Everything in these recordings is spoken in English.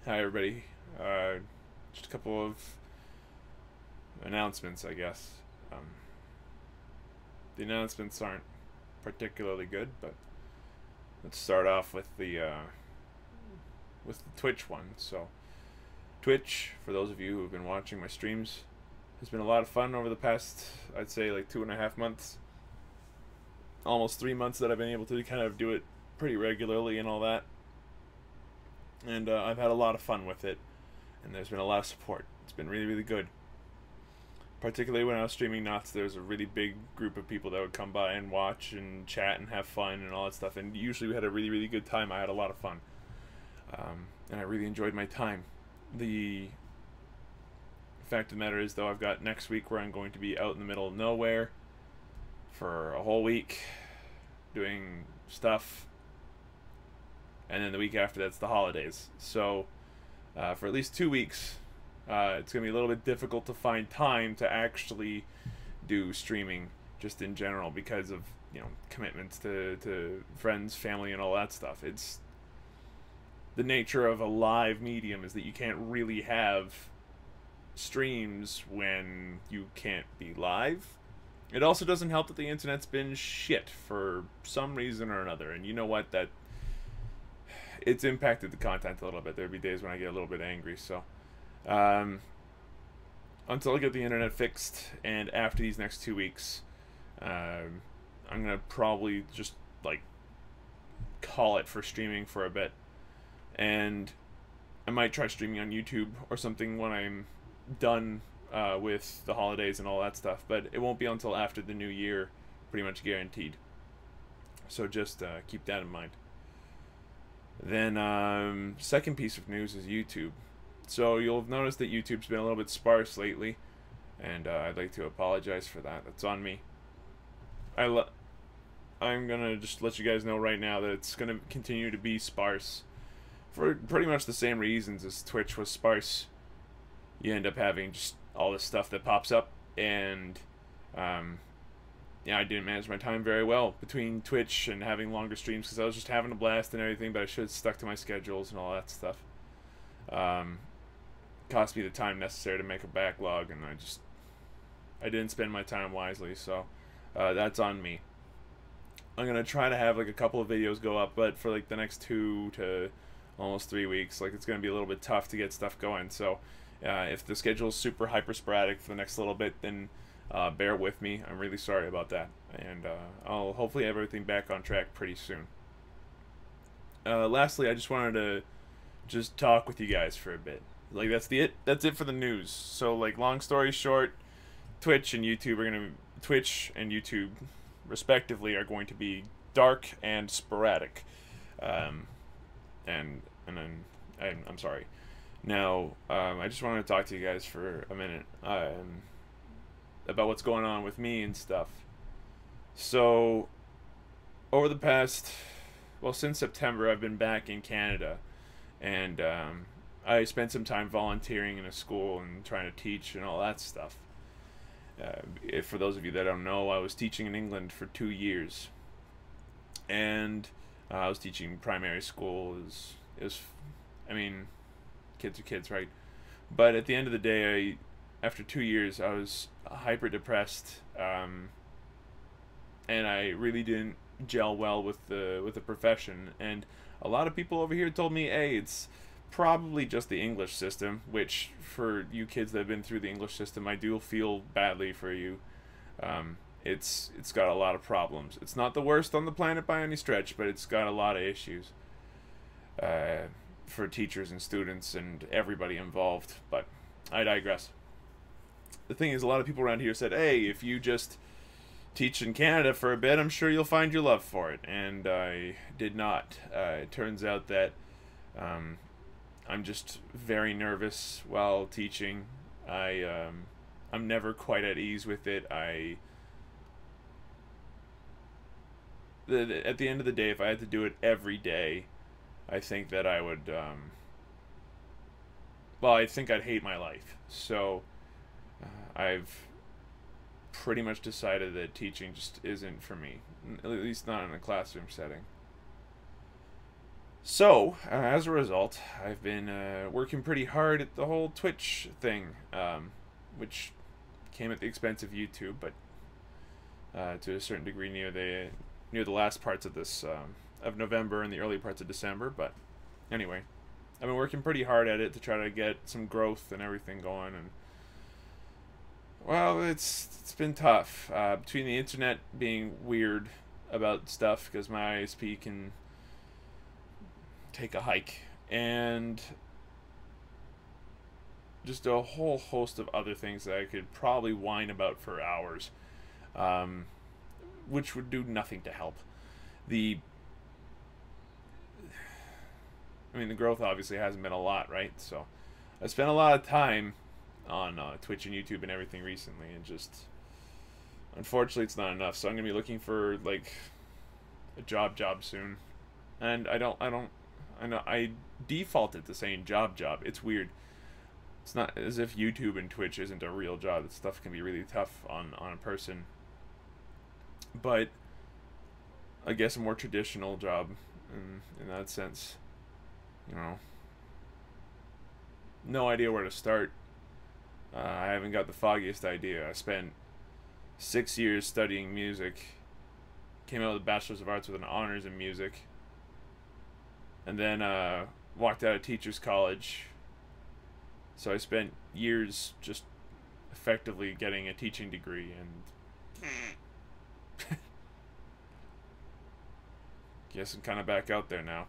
Hi everybody. Just a couple of announcements, I guess. Um, the announcements aren't particularly good, but let's start off with the Twitch one. So, Twitch, for those of you who have been watching my streams, has been a lot of fun over the past, I'd say, like 2.5 months, almost 3 months that I've been able to kind of do it pretty regularly and all that. And I've had a lot of fun with it, and there's been a lot of support. It's been really, really good. Particularly when I was streaming Knots, there was a really big group of people that would come by and watch and chat and have fun and all that stuff. And usually we had a really, really good time. I had a lot of fun, and I really enjoyed my time. The fact of the matter is, though, I've got next week where I'm going to be out in the middle of nowhere for a whole week doing stuff. And then the week after that's the holidays. So for at least 2 weeks, it's going to be a little bit difficult to find time to actually do streaming just in general because of, commitments to friends, family, and all that stuff. It's the nature of a live medium is that you can't really have streams when you can't be live. It also doesn't help that the internet's been shit for some reason or another. And you know what? It's impacted the content a little bit. There'd be days when I get a little bit angry. So until I get the internet fixed, and after these next 2 weeks, I'm gonna probably just like call it for streaming for a bit, and I might try streaming on YouTube or something when I'm done with the holidays and all that stuff. But it won't be until after the new year, pretty much guaranteed. So just keep that in mind. Then second piece of news is YouTube. So you'll have noticed that YouTube's been a little bit sparse lately, and I'd like to apologize for that. That's on me. I'm gonna just let you guys know right now that it's gonna continue to be sparse for pretty much the same reasons as Twitch was sparse. You end up having just all this stuff that pops up, and yeah, I didn't manage my time very well between Twitch and having longer streams because I was just having a blast and everything, but I should have stuck to my schedules and all that stuff. Cost me the time necessary to make a backlog, and I didn't spend my time wisely, so that's on me. I'm gonna try to have like a couple of videos go up, but for like the next 2 to almost 3 weeks, like it's gonna be a little bit tough to get stuff going. So if the schedule's super hyper sporadic for the next little bit, then bear with me. I'm really sorry about that, and I'll hopefully have everything back on track pretty soon. Lastly, I just wanted to just talk with you guys for a bit. Like that's it for the news. So like, long story short, Twitch and YouTube respectively are going to be dark and sporadic. And then I'm sorry. Now I just wanted to talk to you guys for a minute about what's going on with me and stuff. So over the past, well, since September, I've been back in Canada, and I spent some time volunteering in a school and trying to teach and all that stuff. For those of you that don't know, I was teaching in England for 2 years, and I was teaching primary school. I mean, kids are kids, right? But at the end of the day, after 2 years, I was hyper depressed, and I really didn't gel well with the profession. And a lot of people over here told me, "Hey, it's probably just the English system." Which, for you kids that have been through the English system, I do feel badly for you. It's got a lot of problems. It's not the worst on the planet by any stretch, but it's got a lot of issues for teachers and students and everybody involved. But I digress. The thing is, a lot of people around here said, "Hey, if you just teach in Canada for a bit, I'm sure you'll find your love for it." And I did not. It turns out that I'm just very nervous while teaching. I'm never quite at ease with it. At the end of the day, if I had to do it every day, I think that I would, well, I think I'd hate my life. So I've pretty much decided that teaching just isn't for me, at least not in a classroom setting. So, as a result, I've been working pretty hard at the whole Twitch thing, which came at the expense of YouTube, but to a certain degree near the last parts of this of November and the early parts of December. But anyway, I've been working pretty hard at it to try to get some growth and everything going, and well, it's been tough between the internet being weird about stuff because my ISP can take a hike, and just a whole host of other things that I could probably whine about for hours, which would do nothing to help. The growth obviously hasn't been a lot, right? So I spent a lot of time on Twitch and YouTube and everything recently, and just unfortunately it's not enough. So I'm gonna be looking for like a job soon, and I know I defaulted to saying job. It's weird. It's not as if YouTube and Twitch isn't a real job. That stuff can be really tough on a person. But I guess a more traditional job in that sense. You know, no idea where to start. I haven't got the foggiest idea. I spent 6 years studying music. Came out with a Bachelor's of Arts with an honors in music. And then walked out of teacher's college. So I spent years just effectively getting a teaching degree, and guess I'm kind of back out there now.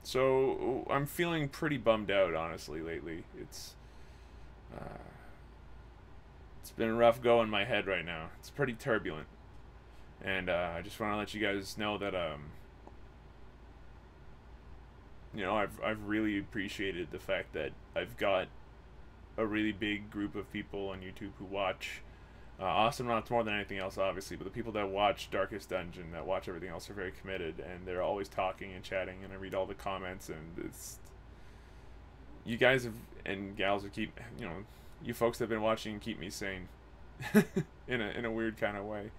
So I'm feeling pretty bummed out, honestly, lately. It's been rough go in my head right now. It's pretty turbulent. And I just want to let you guys know that you know, I've really appreciated the fact that I've got a really big group of people on YouTube who watch Awesome Knots more than anything else, obviously, but the people that watch Darkest Dungeon, that watch everything else, are very committed, and they're always talking and chatting, and I read all the comments, and it's, you guys have, and gals who keep, you know, you folks that have been watching keep me sane in a weird kind of way.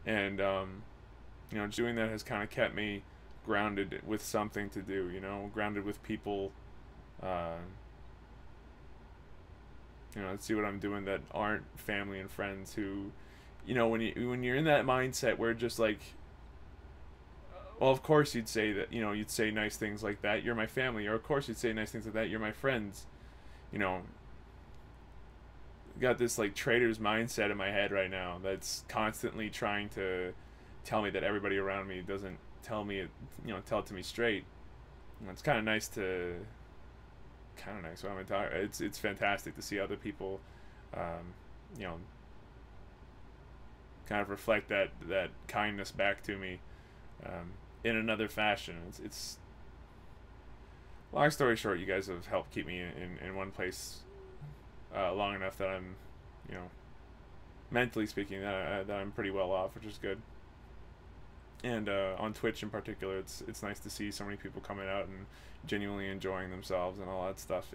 And you know, doing that has kind of kept me grounded with something to do, you know, grounded with people, you know, see what I'm doing that aren't family and friends who, you know, when you're in that mindset where just like, well, of course you'd say that, you know, you'd say nice things like that, you're my family, or of course you'd say nice things like that, you're my friends, you know. Got this like traitor's mindset in my head right now that's constantly trying to tell me that everybody around me doesn't tell me it, you know, tell it to me straight. And it's kind of nice to, what am I talking? It's fantastic to see other people, you know, kind of reflect that kindness back to me, in another fashion. It's long story short, you guys have helped keep me in one place long enough that I'm, you know, mentally speaking, that I'm pretty well off, which is good. And on Twitch in particular, it's nice to see so many people coming out and genuinely enjoying themselves and all that stuff.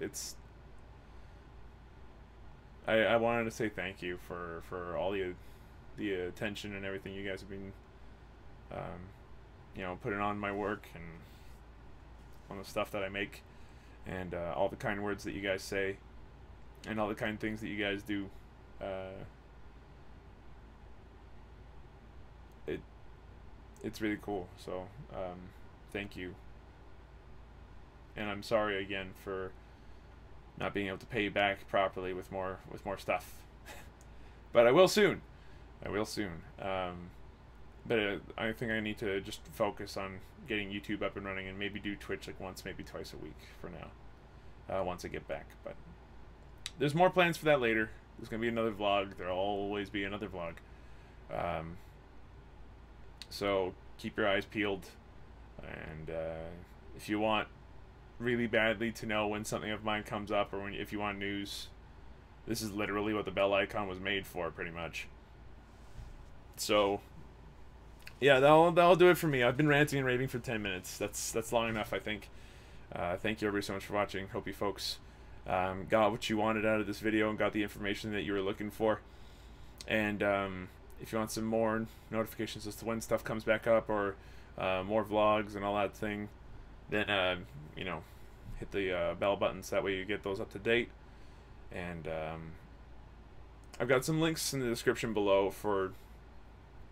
I wanted to say thank you for all the attention and everything you guys have been, you know, putting on my work and on the stuff that I make, and all the kind words that you guys say, and all the kind things that you guys do. It's really cool. So thank you. And I'm sorry again for not being able to pay you back properly with more stuff. But I will soon. But I think I need to just focus on getting YouTube up and running, and maybe do Twitch like once, maybe twice a week for now, once I get back. But there's more plans for that later. There's going to be another vlog. There'll always be another vlog. So keep your eyes peeled. And if you want really badly to know when something of mine comes up, or if you want news, this is literally what the bell icon was made for, pretty much. So yeah, that'll do it for me. I've been ranting and raving for 10 minutes. That's long enough, I think. Thank you everybody so much for watching. Hope you folks got what you wanted out of this video and got the information that you were looking for. And if you want some more notifications as to when stuff comes back up, or more vlogs and all that thing, then you know, hit the bell button so that way you get those up to date. And I've got some links in the description below for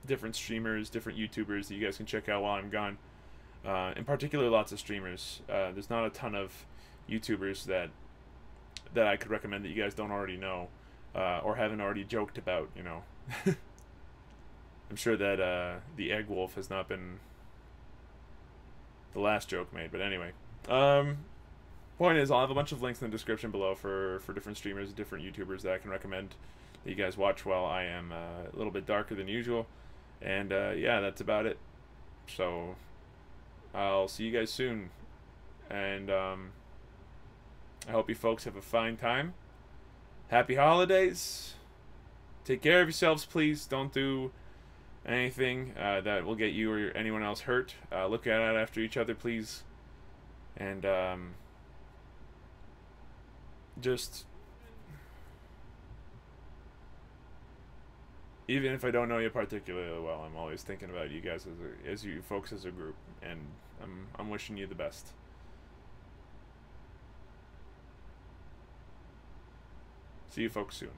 different streamers, different YouTubers that you guys can check out while I'm gone. In particular, lots of streamers. There's not a ton of YouTubers that I could recommend that you guys don't already know, or haven't already joked about, you know. I'm sure that the Egg Wolf has not been the last joke made, but anyway. Point is, I'll have a bunch of links in the description below for different streamers, different YouTubers that I can recommend that you guys watch while I am a little bit darker than usual. And yeah, that's about it. So I'll see you guys soon, and I hope you folks have a fine time. Happy holidays. Take care of yourselves, please. Don't do anything that will get you or anyone else hurt. Look out after each other, please. And just, even if I don't know you particularly well, I'm always thinking about you guys as you folks as a group, and I'm wishing you the best. See you folks soon.